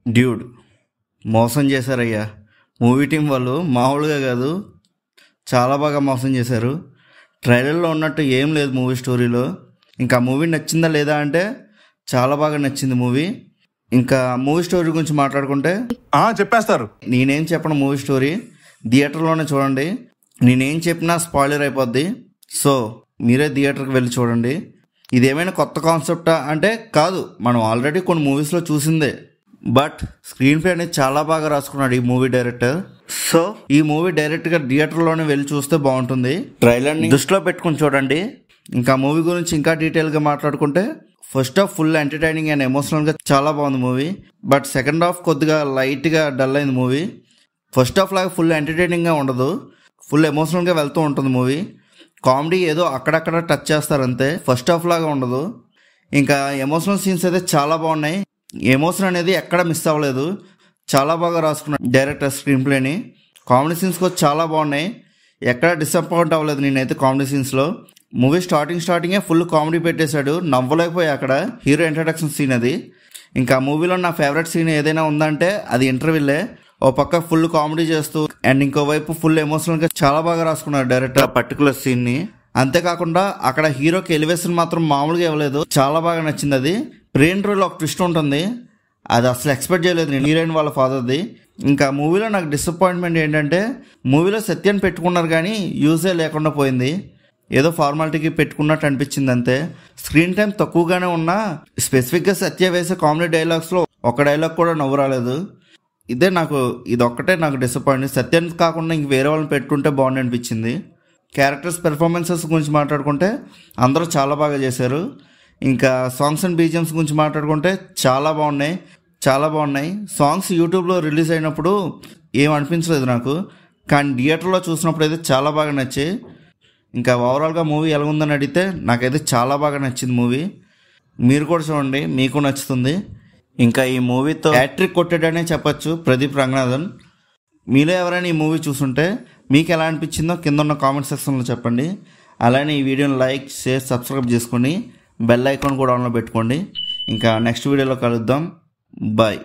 Dude మోసం చేశారయ్యా. Movie team వాళ్ళు మామూలుగా కాదు, చాలా బాగా మోసం చేశారు. ట్రైలర్లో ఉన్నట్టు ఏం లేదు మూవీ స్టోరీలో. ఇంకా మూవీ నచ్చిందా లేదా అంటే చాలా బాగా నచ్చింది మూవీ. ఇంకా మూవీ స్టోరీ గురించి మాట్లాడుకుంటే చెప్పేస్తారు. నేనేం చెప్పను, మూవీ స్టోరీ థియేటర్లోనే చూడండి. నేనేం చెప్పినా స్పాయిలర్ అయిపోద్ది. సో మీరే థియేటర్కి వెళ్ళి చూడండి. ఇదేమైనా కొత్త కాన్సెప్టా అంటే కాదు, మనం ఆల్రెడీ కొన్ని మూవీస్లో చూసిందే. బట్ స్క్రీన్ ప్లే అనేది చాలా బాగా రాసుకున్నాడు ఈ మూవీ డైరెక్టర్. సో ఈ మూవీ డైరెక్ట్గా థియేటర్లోనే వెళ్ళి చూస్తే బాగుంటుంది. ట్రైలర్ని దృష్టిలో పెట్టుకుని చూడండి. ఇంకా మూవీ గురించి ఇంకా డీటెయిల్గా మాట్లాడుకుంటే, first half full entertaining and ఎమోషనల్గా చాలా బాగుంది మూవీ. బట్ సెకండ్ హాఫ్ కొద్దిగా లైట్గా డల్ అయింది మూవీ. ఫస్ట్ హాఫ్ లాగా ఫుల్ ఎంటర్టైనింగ్గా ఉండదు, ఫుల్ ఎమోషనల్గా వెళ్తూ ఉంటుంది మూవీ. కామెడీ ఏదో అక్కడక్కడ టచ్ చేస్తారంతే, ఫస్ట్ హాఫ్ లాగా ఉండదు. ఇంకా ఎమోషనల్ సీన్స్ అయితే చాలా బాగున్నాయి. ఎమోషన్ అనేది ఎక్కడ మిస్ అవ్వలేదు, చాలా బాగా రాసుకున్నాడు డైరెక్టర్ స్క్రీన్ ప్లేని. కామెడీ సీన్స్ కూడా చాలా బాగున్నాయి, ఎక్కడ డిసప్పాయింట్ అవ్వలేదు నేనైతే కామెడీ సీన్స్లో. మూవీ స్టార్టింగే ఫుల్ కామెడీ పెట్టేశాడు, నవ్వలేకపోయా అక్కడ. హీరో ఇంట్రడక్షన్ సీన్ అది. ఇంకా మూవీలో నా ఫేవరెట్ సీన్ ఏదైనా ఉందంటే అది ఇంటర్వ్యూలే. ఓ పక్క ఫుల్ కామెడీ చేస్తూ అండ్ ఇంకోవైపు ఫుల్ ఎమోషనల్గా చాలా బాగా రాసుకున్నాడు డైరెక్టర్ ఆ పర్టికులర్ సీన్ని. అంతేకాకుండా అక్కడ హీరోకి ఎలివేషన్ మాత్రం మామూలుగా ఇవ్వలేదు, చాలా బాగా నచ్చింది అది. బ్రెయిన్ రోల్ ఒక ట్విస్ట్ ఉంటుంది, అది అసలు ఎక్స్పెక్ట్ చేయలేదు నేను, హీరోయిన్ వాళ్ళ ఫాదర్ది. ఇంకా మూవీలో నాకు డిసప్పాయింట్మెంట్ ఏంటంటే, మూవీలో సత్యాన్ని పెట్టుకున్నారు కానీ యూజే లేకుండా పోయింది. ఏదో ఫార్మాలిటీకి పెట్టుకున్నట్టు అనిపించింది అంతే. స్క్రీన్ టైం తక్కువగానే ఉన్నా స్పెసిఫిక్గా సత్య వేసే కామెడీ డైలాగ్స్లో ఒక డైలాగ్ కూడా నవ్వు రాలేదు. ఇదొక్కటే నాకు డిసప్పాయింట్. సత్యాన్ని కాకుండా ఇంక వేరే వాళ్ళని పెట్టుకుంటే బాగుంది అనిపించింది. క్యారెక్టర్స్ పెర్ఫార్మెన్సెస్ గురించి మాట్లాడుకుంటే అందరూ చాలా బాగా చేశారు. ఇంకా సాంగ్స్ అండ్ బీజిఎమ్స్ గురించి మాట్లాడుకుంటే చాలా బాగున్నాయి. సాంగ్స్ యూట్యూబ్లో రిలీజ్ అయినప్పుడు ఏం అనిపించలేదు నాకు, కానీ థియేటర్లో చూసినప్పుడు అయితే చాలా బాగా నచ్చాయి. ఇంకా ఓవరాల్గా మూవీ ఎలా ఉందని అడిగితే నాకైతే చాలా బాగా నచ్చింది మూవీ. మీరు కూడా చూడండి, మీకు నచ్చుతుంది. ఇంకా ఈ మూవీతో హ్యాట్రిక్ కొట్టాడనే చెప్పచ్చు ప్రదీప్ రంగనాథన్. మీలో ఎవరైనా ఈ మూవీ చూసుంటే మీకు ఎలా అనిపించిందో కింద ఉన్న కామెంట్ సెక్షన్లో చెప్పండి. అలానే ఈ వీడియోని లైక్, షేర్, సబ్స్క్రైబ్ చేసుకొని బెల్ ఐకాన్ కూడా ఆన్లో పెట్టుకోండి. ఇంకా నెక్స్ట్ వీడియోలో కలుద్దాం. బాయ్.